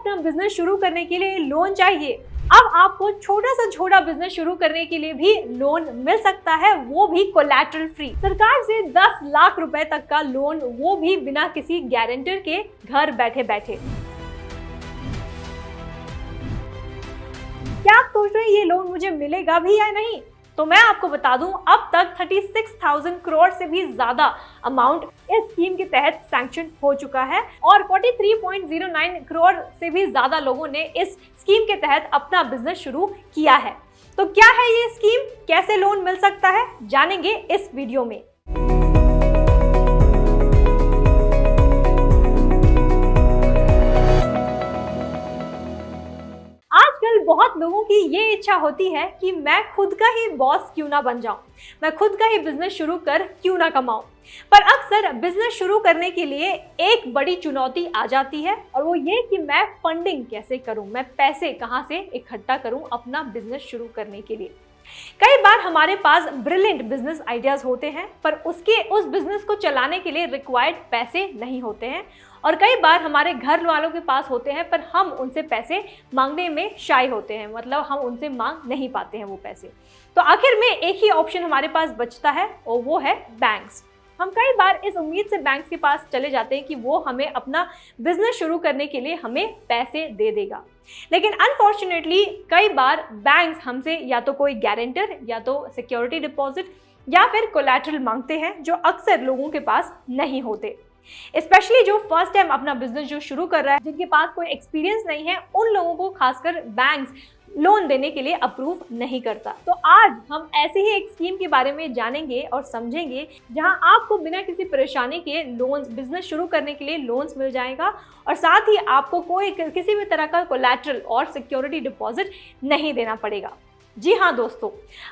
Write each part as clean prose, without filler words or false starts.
अपना बिजनेस शुरू करने के लिए लोन चाहिए। अब आपको छोटा बिजनेस शुरू करने के लिए भी लोन मिल सकता है, वो भी कोलैटरल फ्री। सरकार से 10 लाख रुपए तक का लोन, वो भी बिना किसी गारंटर के, घर बैठे बैठे। क्या आप सोच रहे हैं ये लोन मुझे मिलेगा भी या नहीं? तो मैं आपको बता दूं, अब तक 36,000 करोड़ से भी ज्यादा अमाउंट इस स्कीम के तहत सैंक्शन हो चुका है और 43.09 करोड़ से भी ज्यादा लोगों ने इस स्कीम के तहत अपना बिजनेस शुरू किया है। तो क्या है ये स्कीम, कैसे लोन मिल सकता है, जानेंगे इस वीडियो में। आजकल बहुत लोगों की ये इच्छा होती है कि मैं खुद का ही बॉस क्यों ना बन जाऊं, मैं खुद का ही बिजनेस शुरू कर क्यों ना कमाऊं। पर अक्सर बिजनेस शुरू करने के लिए एक बड़ी चुनौती आ जाती है और वो ये कि मैं फंडिंग कैसे करूं, मैं पैसे कहां से इकट्ठा करूं अपना बिजनेस शुरू करने के लिए। कई बार हमारे पास ब्रिलियंट बिजनेस आइडियाज होते हैं पर उस बिजनेस को चलाने के लिए रिक्वायर्ड पैसे नहीं होते हैं और कई बार हमारे घर वालों के पास होते हैं पर हम उनसे पैसे मांगने में शाय होते हैं, मतलब हम उनसे मांग नहीं पाते हैं वो पैसे। तो आखिर में एक ही ऑप्शन हमारे पास बचता है और वो है बैंक्स। हम कई बार इस उम्मीद से बैंक्स के पास चले जाते हैं कि वो हमें अपना बिजनेस शुरू करने के लिए हमें पैसे दे देगा, लेकिन अनफॉर्चुनेटली कई बार बैंक्स हमसे या तो कोई गारंटर या तो सिक्योरिटी डिपॉजिट या फिर कोलैटरल मांगते हैं जो अक्सर लोगों के पास नहीं होते। स्पेशली जो फर्स्ट टाइम अपना बिजनेस जो शुरू कर रहा है, जिनके पास कोई एक्सपीरियंस नहीं है, उन लोगों को खासकर बैंक्स लोन देने के लिए अप्रूव नहीं करता। तो आज हम ऐसे ही एक स्कीम के बारे में जानेंगे और समझेंगे जहां आपको बिना किसी परेशानी के लोन्स, बिजनेस शुरू करने के लिए लोन्स मिल जाएगा और साथ ही आपको कोई किसी भी तरह का कोलैटरल और सिक्योरिटी डिपॉजिट नहीं देना पड़ेगा। जी हाँ दोस्तों,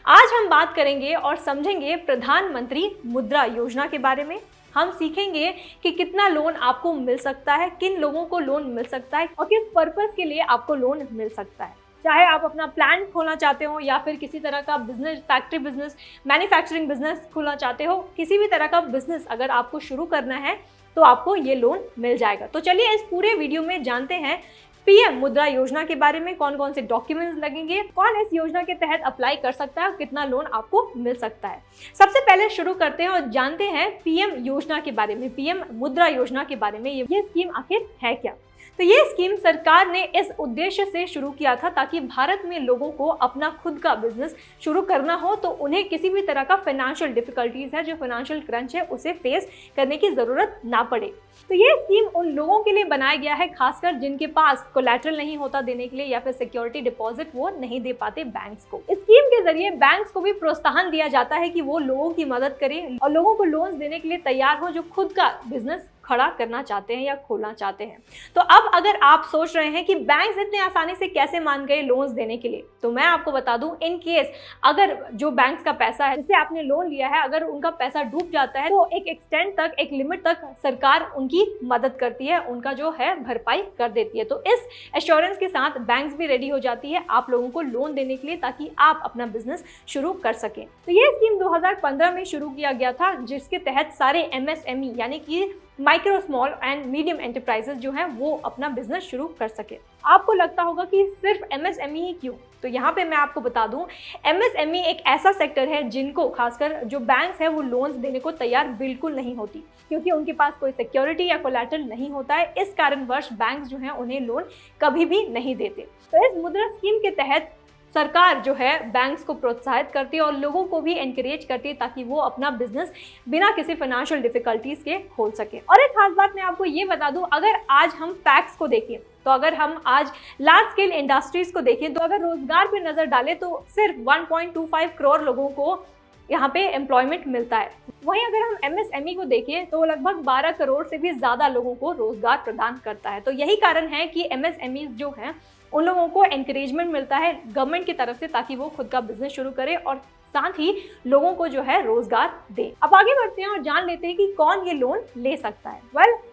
आज हम बात करेंगे और समझेंगे प्रधानमंत्री मुद्रा योजना के बारे में। हम सीखेंगे कि कितना लोन आपको मिल सकता है, किन लोगों को लोन मिल सकता है और किस पर्पस के लिए आपको लोन मिल सकता है। चाहे आप अपना प्लांट खोलना चाहते हो या फिर किसी तरह का business, factory business, manufacturing business खोलना चाहते हो, किसी भी तरह का बिजनेस अगर आपको शुरू करना है तो आपको ये लोन मिल जाएगा। तो चलिए इस पूरे वीडियो में जानते हैं पीएम मुद्रा योजना के बारे में, कौन कौन से डॉक्यूमेंट्स लगेंगे, कौन इस योजना के तहत अप्लाई कर सकता है और कितना लोन आपको मिल सकता है। सबसे पहले शुरू करते हैं और जानते हैं पीएम योजना के बारे में, पीएम मुद्रा योजना के बारे में। ये स्कीम आखिर है क्या? तो ये स्कीम सरकार ने इस उद्देश्य से शुरू किया था ताकि भारत में लोगों को अपना खुद का बिजनेस शुरू करना हो तो उन्हें किसी भी तरह का फाइनेंशियल डिफिकल्टीज है, जो फाइनेंशियल क्रंच है, उसे फेस करने की जरूरत ना पड़े। तो ये स्कीम उन लोगों के लिए बनाया गया है खासकर जिनके पास कोलैटरल नहीं होता देने के लिए या फिर सिक्योरिटी डिपॉजिट वो नहीं दे पाते बैंक्स को। इस स्कीम के जरिए बैंक्स को भी प्रोत्साहन दिया जाता है कि वो लोगों की मदद करें और लोगों को लोन्स देने के लिए तैयार हो जो खुद का बिजनेस खड़ा करना चाहते हैं या खोलना चाहते हैं। तो अब अगर आप सोच रहे हैं कि बैंक्स इतने आसानी से कैसे मान गए लोन्स देने के लिए, तो मैं आपको बता दूं, इन केस अगर जो बैंक्स का पैसा है जिससे आपने लोन लिया है, अगर उनका पैसा डूब जाता है तो एक एक्सटेंड तक, एक लिमिट तक सरकार उनकी मदद करती है, उनका जो है भरपाई कर देती है। तो इस एश्योरेंस के साथ बैंक्स भी रेडी हो जाती है आप लोगों को लोन देने के लिए ताकि आप अपना बिजनेस शुरू कर सकें। तो ये स्कीम 2015 में शुरू किया गया था जिसके तहत सारे एमएसएमई यानी कि micro, small and medium enterprises जो हैं वो अपना बिजनेस शुरू कर सके। आपको लगता होगा कि सिर्फ एमएसएमई ही क्यों? तो यहाँ पे मैं आपको बता दूं, एमएसएमई एक ऐसा सेक्टर है जिनको खासकर जो बैंक्स है वो लोन्स देने को तैयार बिल्कुल नहीं होती क्योंकि उनके पास कोई सिक्योरिटी या कोलैटरल नहीं होता है। इस कारणवश बैंक्स जो हैं उन्हें लोन कभी भी नहीं देते। तो इस मुद्रा स्कीम के तहत सरकार जो है बैंक्स को प्रोत्साहित करती है और लोगों को भी एनकरेज करती है ताकि वो अपना बिजनेस बिना किसी फाइनेंशियल डिफिकल्टीज के खोल सके। और एक खास बात मैं आपको ये बता दूं, अगर आज हम फैक्ट्स को देखें तो अगर हम आज लार्ज स्केल इंडस्ट्रीज को देखें तो अगर रोजगार पे नजर डालें तो सिर्फ 1.25 करोड़ लोगों को यहाँ पे एम्प्लॉयमेंट मिलता है। वहीं अगर हम एमएसएमई को देखें तो लगभग 12 करोड़ से भी ज्यादा लोगों को रोजगार प्रदान करता है। तो यही कारण है कि एमएसएमई जो हैं उन लोगों को एनकरेजमेंट मिलता है गवर्नमेंट की तरफ से ताकि वो खुद का बिजनेस शुरू करें और साथ ही लोगों को जो है रोजगार दे। अब आगे बढ़ते हैं और जान लेते हैं कि कौन ये लोन ले सकता है।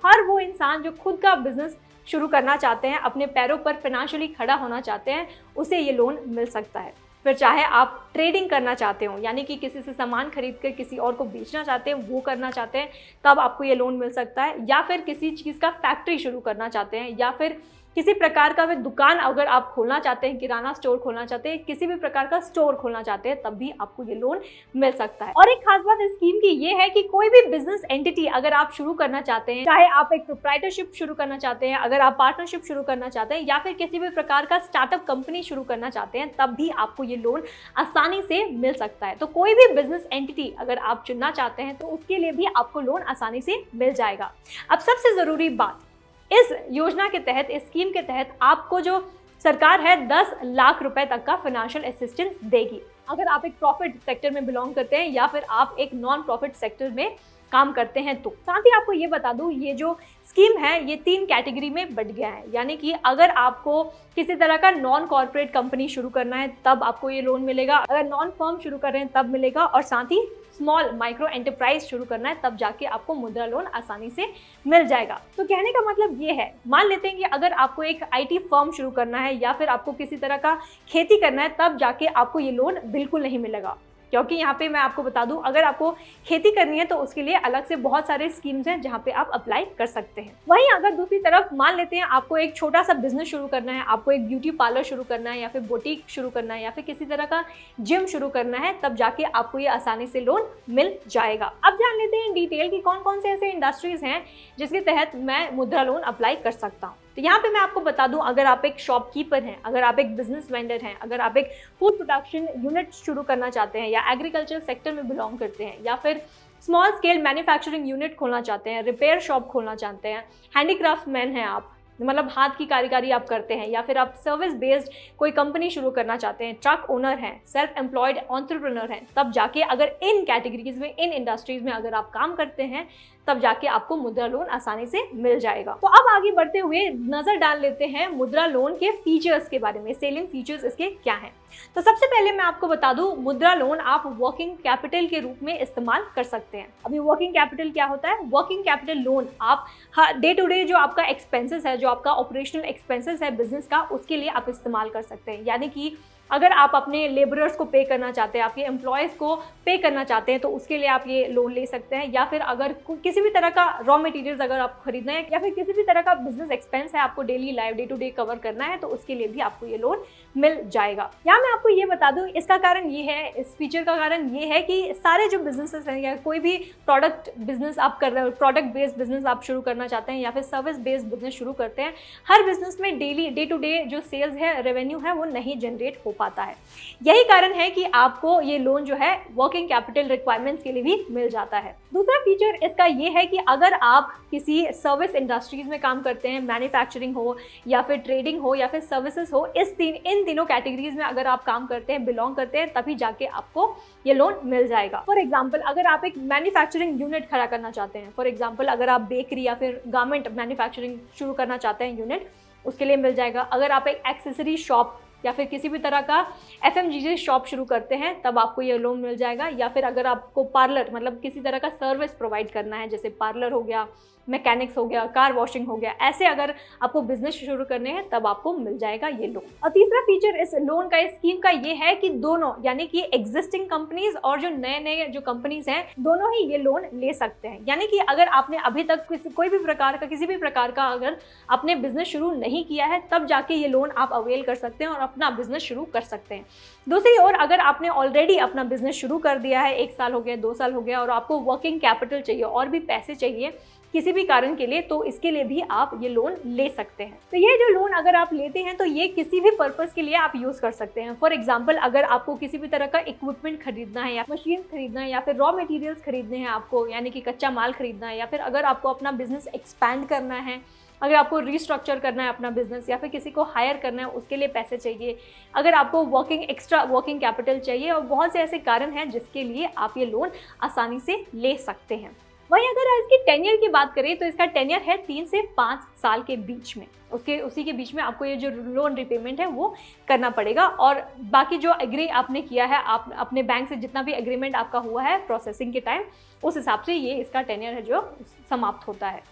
हर वो इंसान जो खुद का बिजनेस शुरू करना चाहते हैं, अपने पैरों पर फाइनेंशियली खड़ा होना चाहते हैं, उसे ये लोन मिल सकता है। फिर चाहे आप ट्रेडिंग करना चाहते हो यानी कि किसी से सामान खरीद कर किसी और को बेचना चाहते हैं, वो करना चाहते हैं, तब आपको ये लोन मिल सकता है। या फिर किसी चीज़ का फैक्ट्री शुरू करना चाहते हैं या फिर किसी प्रकार का भी दुकान अगर आप खोलना चाहते हैं, किराना स्टोर खोलना चाहते हैं, किसी भी प्रकार का स्टोर खोलना चाहते हैं, तब भी आपको ये लोन मिल सकता है। और एक खास बात इस स्कीम की ये है कि कोई भी बिजनेस एंटिटी अगर आप शुरू करना चाहते हैं, चाहे आप एक प्रोप्राइटरशिप शुरू करना चाहते हैं, अगर आप पार्टनरशिप शुरू करना चाहते हैं, या फिर किसी भी प्रकार का स्टार्टअप कंपनी शुरू करना चाहते हैं, तब भी आपको ये लोन आसानी से मिल सकता है। तो कोई भी बिजनेस एंटिटी अगर आप चुनना चाहते हैं तो उसके लिए भी आपको लोन आसानी से मिल जाएगा। अब सबसे जरूरी बात, इस योजना के तहत, इस स्कीम के तहत आपको जो सरकार है 10 लाख रुपए तक का फाइनेंशियल असिस्टेंस देगी, अगर आप एक प्रॉफिट सेक्टर में बिलोंग करते हैं या फिर आप एक नॉन प्रॉफिट सेक्टर में काम करते हैं। तो साथ ही आपको ये बता दूं, ये जो स्कीम है ये 3 कैटेगरी में बट गया है, यानी कि अगर आपको किसी तरह का नॉन कॉर्पोरेट कंपनी शुरू करना है तब आपको ये लोन मिलेगा, अगर नॉन फर्म शुरू कर रहे हैं तब मिलेगा, और साथ ही स्मॉल माइक्रो एंटरप्राइज शुरू करना है तब जाके आपको मुद्रा लोन आसानी से मिल जाएगा। तो कहने का मतलब ये है, मान लेते हैं कि अगर आपको एक आईटी फर्म शुरू करना है या फिर आपको किसी तरह का खेती करना है, तब जाके आपको ये लोन बिल्कुल नहीं मिलेगा, क्योंकि यहाँ पे मैं आपको बता दूं, अगर आपको खेती करनी है तो उसके लिए अलग से बहुत सारे स्कीम्स हैं जहाँ पे आप अप्लाई कर सकते हैं। वहीं अगर दूसरी तरफ मान लेते हैं आपको एक छोटा सा बिजनेस शुरू करना है, आपको एक ब्यूटी पार्लर शुरू करना है या फिर बुटीक शुरू करना है या फिर किसी तरह का जिम शुरू करना है, तब जाके आपको ये आसानी से लोन मिल जाएगा। अब जान लेते हैं डिटेल की कौन कौन से ऐसे इंडस्ट्रीज हैं जिसके तहत मैं मुद्रा लोन अप्लाई कर सकता हूँ। तो यहाँ पे मैं आपको बता दूं, अगर आप एक शॉपकीपर हैं, अगर आप एक बिजनेस वेंडर हैं, अगर आप एक फूड प्रोडक्शन यूनिट शुरू करना चाहते हैं या एग्रीकल्चर सेक्टर में बिलोंग करते हैं या फिर स्मॉल स्केल मैन्युफैक्चरिंग यूनिट खोलना चाहते हैं, रिपेयर शॉप खोलना चाहते हैं, हैंडीक्राफ्ट मैन हैं आप, मतलब हाथ की कारीगरी आप करते हैं, या फिर आप सर्विस बेस्ड कोई कंपनी शुरू करना चाहते हैं, ट्रक ओनर हैं, सेल्फ एम्प्लॉयड एंटरप्रेन्योर हैं, तब जाके अगर इन कैटेगरीज में, इन इंडस्ट्रीज में अगर आप काम करते हैं, तब जाके आपको मुद्रा लोन आसानी से मिल जाएगा। तो अब आगे बढ़ते हुए नजर डाल लेते हैं मुद्रा लोन के फीचर्स के बारे में, सेलिंग फीचर्स इसके क्या हैं। तो सबसे पहले मैं आपको बता दूं, मुद्रा लोन आप वर्किंग कैपिटल के रूप में इस्तेमाल कर सकते हैं। अभी वर्किंग कैपिटल क्या होता है? वर्किंग कैपिटल लोन आप डे टू डे जो आपका एक्सपेंसेस है, जो आपका ऑपरेशनल एक्सपेंसेस है बिजनेस का, उसके लिए आप इस्तेमाल कर सकते हैं। यानी कि अगर आप अपने लेबरर्स को पे करना चाहते हैं, आपके एम्प्लॉयज़ को पे करना चाहते हैं, तो उसके लिए आप ये लोन ले सकते हैं। या फिर अगर किसी भी तरह का रॉ मटेरियल्स अगर आप खरीदना है या फिर किसी भी तरह का बिजनेस एक्सपेंस है, आपको daily life day to day cover करना है, तो उसके लिए भी आपको ये लोन मिल जाएगा। यहाँ मैं आपको ये बता दूँ, इसका कारण ये है, इस फीचर का कारण ये है कि सारे जो बिजनेसेस हैं या कोई भी प्रोडक्ट बिजनेस आप कर रहे हो, प्रोडक्ट बेस्ड बिजनेस आप शुरू करना चाहते हैं या फिर सर्विस बेस्ड बिजनेस शुरू करते हैं, हर बिजनेस में डेली डे टू डे जो सेल्स है, रेवेन्यू है, वो नहीं जनरेट हो पाता है। यही कारण है कि आपको ये लोन जो है वर्किंग कैपिटल रिक्वायरमेंट्स के लिए भी मिल जाता है। दूसरा फीचर इसका ये है कि अगर आप किसी सर्विस इंडस्ट्रीज में काम करते हैं, मैन्युफैक्चरिंग हो या फिर ट्रेडिंग हो या फिर सर्विसेज हो, इन तीनों कैटेगरीज में अगर आप काम करते हैं, बिलोंग करते हैं, तभी जाके आपको ये लोन मिल जाएगा। फॉर एग्जाम्पल, अगर आप एक मैन्युफैक्चरिंग यूनिट खड़ा करना चाहते हैं, फॉर एग्जाम्पल अगर आप बेकरी या फिर गारमेंट मैन्युफैक्चरिंग शुरू करना चाहते हैं यूनिट, उसके लिए मिल जाएगा। अगर आप एक एक्सेसरी शॉप या फिर किसी भी तरह का FMCG शॉप शुरू करते हैं, तब आपको ये लोन मिल जाएगा। या फिर अगर आपको पार्लर, मतलब किसी तरह का सर्विस प्रोवाइड करना है, जैसे पार्लर हो गया, मैकेनिक्स हो गया, कार वॉशिंग हो गया, ऐसे अगर आपको बिजनेस शुरू करने हैं, तब आपको मिल जाएगा ये लोन। और तीसरा फीचर इस लोन का, इस स्कीम का ये है कि दोनों, यानी कि एग्जिस्टिंग कंपनीज और जो नए नए जो कंपनीज हैं, दोनों ही ये लोन ले सकते हैं। यानी कि अगर आपने अभी तक कोई भी प्रकार का, किसी भी प्रकार का अगर आपने बिजनेस शुरू नहीं किया है, तब जाके ये लोन आप अवेल कर सकते हैं और अपना बिजनेस शुरू कर सकते हैं। दूसरी ओर, अगर आपने ऑलरेडी अपना बिजनेस शुरू कर दिया है, 1 साल हो गया, 2 साल हो गया, और आपको वर्किंग कैपिटल चाहिए और भी पैसे चाहिए किसी भी कारण के लिए, तो इसके लिए भी आप ये लोन ले सकते हैं। तो ये जो लोन अगर आप लेते हैं, तो ये किसी भी पर्पस के लिए आप यूज कर सकते हैं। फॉर एग्जांपल, अगर आपको किसी भी तरह का इक्विपमेंट खरीदना है या मशीन खरीदना है या फिर रॉ मटेरियल्स खरीदने हैं आपको, यानी कि कच्चा माल खरीदना है, या फिर अगर आपको अपना बिजनेस एक्सपैंड करना है, अगर आपको रिस्ट्रक्चर करना है अपना बिजनेस, या फिर किसी को हायर करना है, उसके लिए पैसे चाहिए, अगर आपको एक्स्ट्रा वर्किंग कैपिटल चाहिए, और बहुत से ऐसे कारण हैं जिसके लिए आप ये लोन आसानी से ले सकते हैं। वहीं अगर इसकी टेन्योर की बात करें, तो इसका टेन्योर है 3 से 5 साल के बीच में। उसी के बीच में आपको ये जो लोन रिपेमेंट है वो करना पड़ेगा, और बाकी जो एग्री आपने किया है, आप अपने बैंक से जितना भी एग्रीमेंट आपका हुआ है प्रोसेसिंग के टाइम, उस हिसाब से ये इसका टेन्योर है जो समाप्त होता है।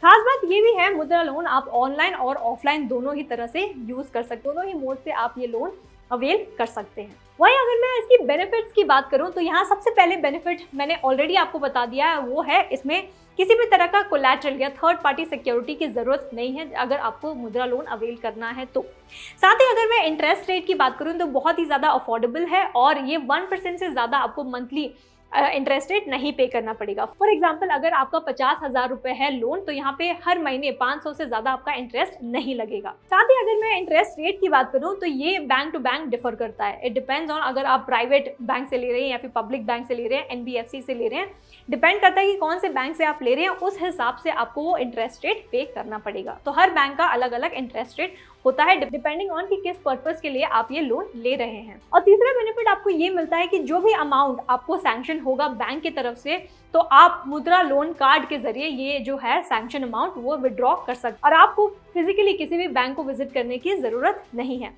खास बात ये भी है, मुद्रा लोन आप ऑनलाइन और ऑफलाइन दोनों ही तरह से यूज कर सकते, दोनों ही मोड से आप ये लोन अवेल कर सकते हैं। वहीं अगर मैं इसकी बेनिफिट्स की बात करूं तो यहाँ सबसे पहले बेनिफिट मैंने ऑलरेडी आपको बता दिया है, वो है इसमें किसी भी तरह का कोलैटरल या थर्ड पार्टी सिक्योरिटी की जरूरत नहीं है अगर आपको मुद्रा लोन अवेल करना है तो। साथ ही अगर मैं इंटरेस्ट रेट की बात करूं तो बहुत ही ज़्यादा अफोर्डेबल है और ये 1% से ज़्यादा आपको मंथली इंटरेस्ट रेट नहीं पे करना पड़ेगा। फॉर एग्जाम्पल अगर आपका 50,000 रुपए है लोन तो यहाँ पे हर महीने 500 से ज्यादा आपका इंटरेस्ट नहीं लगेगा। साथ ही अगर मैं इंटरेस्ट रेट की बात करूँ तो ये बैंक टू बैंक डिफर करता है। इट डिपेंड्स ऑन अगर आप प्राइवेट बैंक से ले रहे हैं या फिर पब्लिक बैंक से ले रहे हैं, NBFC से ले रहे हैं, डिपेंड करता है कि कौन से बैंक से आप ले रहे हैं, उस हिसाब से आपको वो इंटरेस्ट रेट पे करना पड़ेगा। तो हर बैंक का अलग अलग इंटरेस्ट रेट होता है डिपेंडिंग ऑन कि किस पर्पस के लिए आप ये लोन ले रहे हैं। और तीसरा बेनिफिट आपको ये मिलता है कि जो भी अमाउंट आपको सैंक्शन होगा बैंक की तरफ से तो आप मुद्रा लोन कार्ड के जरिए ये जो है सैंक्शन अमाउंट वो विड्रॉ कर सकते और आपको फिजिकली किसी भी बैंक को विजिट करने की जरूरत नहीं है।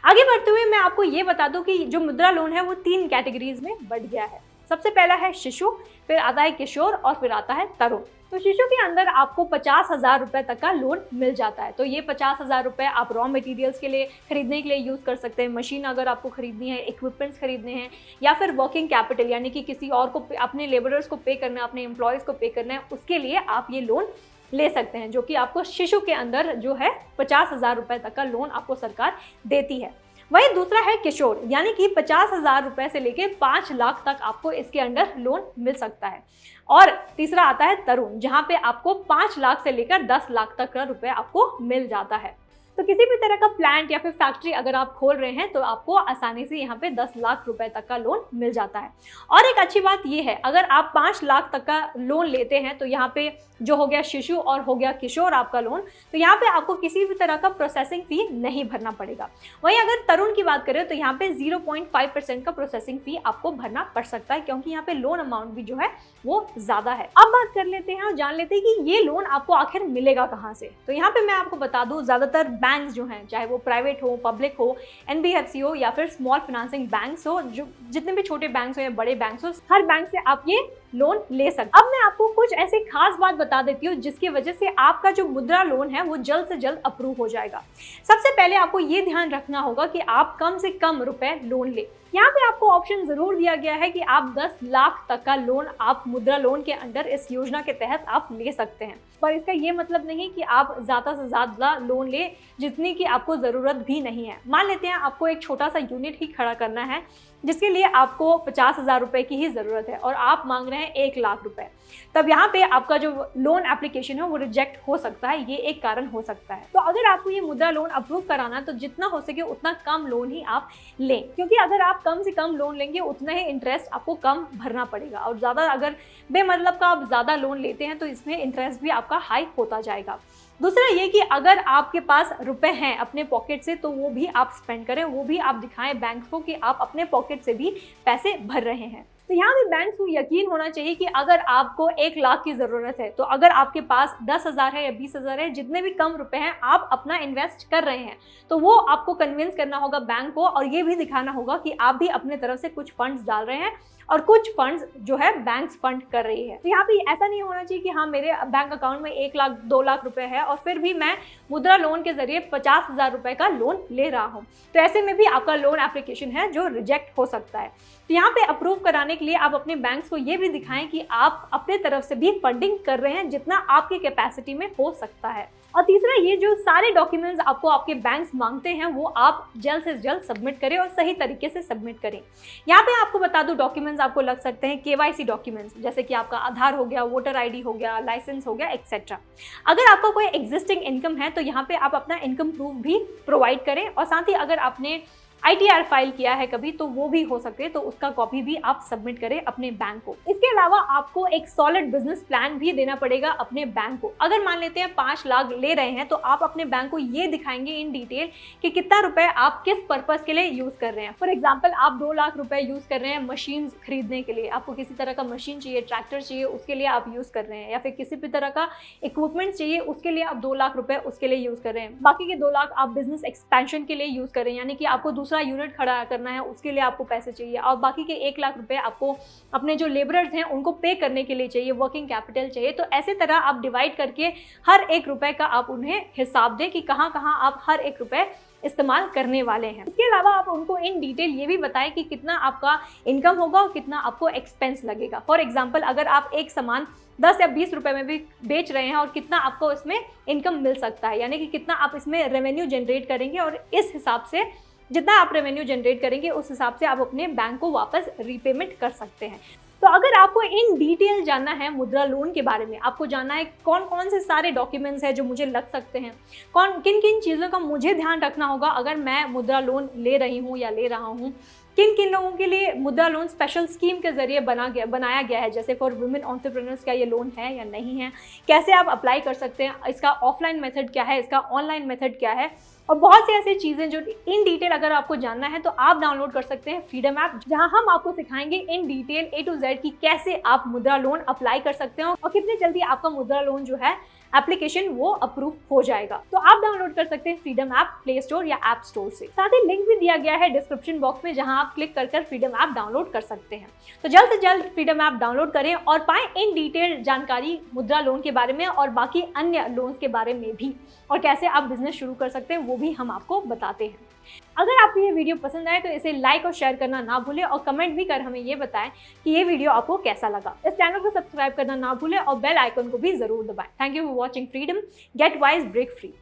आगे बढ़ते हुए मैं आपको ये बता दूं कि जो मुद्रा लोन है वो 3 कैटेगरीज में बढ़ गया है। सबसे पहला है शिशु, फिर आता है किशोर और फिर आता है तरुण। तो शिशु के अंदर आपको 50,000 रुपए तक का लोन मिल जाता है। तो ये 50,000 रुपए आप रॉ मटेरियल्स के लिए खरीदने के लिए यूज़ कर सकते हैं, मशीन अगर आपको खरीदनी है, इक्विपमेंट्स खरीदने हैं, या फिर वर्किंग कैपिटल यानी कि किसी और को अपने लेबरर्स को पे करना है, अपने एम्प्लॉयज़ को पे करना है, उसके लिए आप ये लोन ले सकते हैं, जो कि आपको शिशु के अंदर जो है 50,000 रुपए तक का लोन आपको सरकार देती है। वही दूसरा है किशोर, यानी कि 50,000 रुपए से लेके 5 लाख तक आपको इसके अंडर लोन मिल सकता है। और तीसरा आता है तरुण, जहां पे आपको 5 लाख से लेकर 10 लाख तक का रुपए आपको मिल जाता है। तो किसी भी तरह का प्लांट या फिर फैक्ट्री अगर आप खोल रहे हैं तो आपको आसानी से यहाँ पे 10 लाख रुपए तक का लोन मिल जाता है। और एक अच्छी बात ये है, अगर आप 5 लाख तक का लोन लेते हैं तो यहाँ पे जो हो गया शिशु और हो गया किशोर आपका लोन, तो यहाँ पे आपको किसी भी तरह का प्रोसेसिंग फी नहीं भरना पड़ेगा। वहीं अगर तरुण की बात करें तो यहाँ पे 0.5% का प्रोसेसिंग फी आपको भरना पड़ सकता है, क्योंकि यहाँ पे लोन अमाउंट भी जो है वो ज्यादा है। अब बात कर लेते हैं और जान लेते हैं कि ये लोन आपको आखिर मिलेगा कहाँ से। तो यहाँ पे मैं आपको बता दूं, ज्यादातर बैंक्स जो हैं, चाहे वो प्राइवेट हो, पब्लिक हो, NBFC हो या फिर स्मॉल फाइनेंसिंग बैंक्स हो, जो जितने भी छोटे बैंक्स हो या बड़े बैंक्स हो, हर बैंक से आप ये लोन ले सकते। अब मैं आपको कुछ ऐसे खास बात बता देती हूँ जिसकी वजह से आपका जो मुद्रा लोन है वो जल्द से जल्द अप्रूव हो जाएगा। सबसे पहले आपको ये ध्यान रखना होगा कि आप कम से कम रुपए लोन ले। यहाँ पे आपको ऑप्शन जरूर दिया गया है कि आप 10 लाख तक का लोन आप मुद्रा लोन के अंडर इस योजना के तहत आप ले सकते हैं, पर इसका ये मतलब नहीं कि आप ज़्यादा से ज़्यादा लोन ले जितनी की आपको ज़रूरत भी नहीं है। मान लेते हैं आपको एक छोटा सा यूनिट ही खड़ा करना है जिसके लिए आपको 50,000 रुपए की ही ज़रूरत है और आप मांग रहे हैं 1 लाख रुपए, तब यहाँ पे आपका जो लोन एप्लीकेशन है वो रिजेक्ट हो सकता है। ये एक कारण हो सकता है। तो अगर आपको ये मुद्रा लोन अप्रूव कराना है तो जितना हो सके उतना कम लोन ही आप लें, क्योंकि अगर आप कम से कम लोन लेंगे उतना ही इंटरेस्ट आपको कम भरना पड़ेगा, और ज़्यादा अगर बेमतलब का आप ज़्यादा लोन लेते हैं तो इसमें इंटरेस्ट भी आपका हाई होता जाएगा। दूसरा ये कि अगर आपके पास रुपए हैं अपने पॉकेट से तो वो भी आप स्पेंड करें, वो भी आप दिखाएं बैंक को कि आप अपने पॉकेट से भी पैसे भर रहे हैं। तो यहाँ भी बैंक को यकीन होना चाहिए कि अगर आपको 1 लाख की ज़रूरत है तो अगर आपके पास 10,000 है या 20,000 है, जितने भी कम रुपए हैं आप अपना इन्वेस्ट कर रहे हैं, तो वो आपको कन्विंस करना होगा बैंक को, और ये भी दिखाना होगा कि आप भी अपने तरफ से कुछ फंड्स डाल रहे हैं और कुछ फंड्स जो है बैंक फंड कर रही है। तो यहाँ पे ऐसा नहीं होना चाहिए कि हाँ मेरे बैंक अकाउंट में 1 लाख 2 लाख रुपए है और फिर भी मैं मुद्रा लोन के जरिए 50,000 रुपए का लोन ले रहा हूँ, तो ऐसे में भी आपका लोन एप्लीकेशन है जो रिजेक्ट हो सकता है। तो यहाँ पे अप्रूव कराने के लिए आप अपने बैंक्स को ये भी दिखाएं कि आप अपने तरफ से भी फंडिंग कर रहे हैं जितना आपकी कैपेसिटी में हो सकता है। और तीसरा, ये जो सारे डॉक्यूमेंट्स आपको आपके बैंक्स मांगते हैं वो आप जल्द से जल्द सबमिट करें और सही तरीके से सबमिट करें। यहाँ पे आपको बता दूं, डॉक्यूमेंट्स आपको लग सकते हैं KYC डॉक्यूमेंट्स, जैसे कि आपका आधार हो गया, वोटर ID हो गया, लाइसेंस हो गया, एक्सेट्रा। अगर आपका कोई एग्जिस्टिंग इनकम है तो यहाँ पे आप अपना इनकम प्रूफ भी प्रोवाइड करें, और साथ ही अगर आपने ITR फाइल किया है कभी तो वो भी हो सके तो उसका कॉपी भी आप सबमिट करें अपने बैंक को। इसके अलावा आपको एक सॉलिड बिजनेस प्लान भी देना पड़ेगा अपने बैंक को। अगर मान लेते हैं 5 लाख ले रहे हैं तो आप अपने बैंक को ये दिखाएंगे इन डिटेल कि कितना रुपए आप किस पर्पस के लिए यूज कर रहे हैं। फॉर एग्जाम्पल, आप 2 लाख रुपए यूज कर रहे हैं मशीन खरीदने के लिए, आपको किसी तरह का मशीन चाहिए, ट्रैक्टर चाहिए, उसके लिए आप यूज कर रहे हैं, या फिर किसी भी तरह का इक्विपमेंट चाहिए उसके लिए आप 2 लाख रुपए उसके लिए यूज कर रहे हैं। बाकी के 2 लाख आप बिजनेस एक्सपेंशन के लिए यूज कर रहे हैं, यानी कि आपको दूसरा यूनिट खड़ा करना है, उसके लिए आपको पैसे चाहिए, और बाकी के 1 लाख रुपए आपको अपने जो लेबरर्स हैं उनको पे करने के लिए चाहिए, वर्किंग कैपिटल चाहिए। तो ऐसे तरह आप डिवाइड करके हर 1 रुपए का आप उन्हें हिसाब दें कि कहाँ कहाँ आप हर 1 रुपए इस्तेमाल करने वाले हैं। इसके अलावा आप उनको इन डिटेल ये भी बताएं कि कितना आपका इनकम होगा और कितना आपको एक्सपेंस लगेगा। फॉर एग्जांपल, अगर आप एक सामान 10 या 20 रुपए में भी बेच रहे हैं और कितना आपको इसमें इनकम मिल सकता है, यानी कि कितना आप इसमें रेवेन्यू जनरेट करेंगे, और इस हिसाब से जितना आप रेवेन्यू जनरेट करेंगे उस हिसाब से आप अपने बैंक को वापस रीपेमेंट कर सकते हैं। तो अगर आपको इन डिटेल जानना है मुद्रा लोन के बारे में, आपको जानना है कौन कौन से सारे डॉक्यूमेंट्स हैं जो मुझे लग सकते हैं, किन किन चीज़ों का मुझे ध्यान रखना होगा अगर मैं मुद्रा लोन ले रही हूँ या ले रहा हूँ, किन किन लोगों के लिए मुद्रा लोन स्पेशल स्कीम के जरिए बनाया गया है, जैसे फॉर वुमेन एंटरप्रेन्योर्स, क्या ये लोन है या नहीं है, कैसे आप अप्लाई कर सकते हैं, इसका ऑफलाइन मेथड क्या है, इसका ऑनलाइन मेथड क्या है, और बहुत सी ऐसी चीज़ें जो इन डिटेल अगर आपको जानना है तो आप डाउनलोड कर सकते हैं फ्रीडम ऐप, जहां हम आपको सिखाएंगे in detail A to Z की कैसे आप मुद्रा लोन अप्लाई कर सकते हो और कितनी जल्दी आपका मुद्रा लोन जो है एप्लीकेशन वो अप्रूव हो जाएगा। तो आप डाउनलोड कर सकते हैं फ्रीडम ऐप प्ले स्टोर या ऐप स्टोर से। साथ ही लिंक भी दिया गया है डिस्क्रिप्शन बॉक्स में, जहां आप क्लिक कर फ्रीडम ऐप डाउनलोड कर सकते हैं। तो जल्द से जल्द फ्रीडम ऐप डाउनलोड करें और पाएं इन डिटेल जानकारी मुद्रा लोन के बारे में और बाकी अन्य लोन्स के बारे में भी, और कैसे आप बिजनेस शुरू कर सकते हैं वो भी हम आपको बताते हैं। अगर आपको ये वीडियो पसंद आए तो इसे लाइक और शेयर करना ना भूलें, और कमेंट भी कर हमें ये बताएं कि ये वीडियो आपको कैसा लगा। इस चैनल को सब्सक्राइब करना ना भूलें और बेल आइकन को भी जरूर दबाएं। Thank you for watching freedom, get wise break free.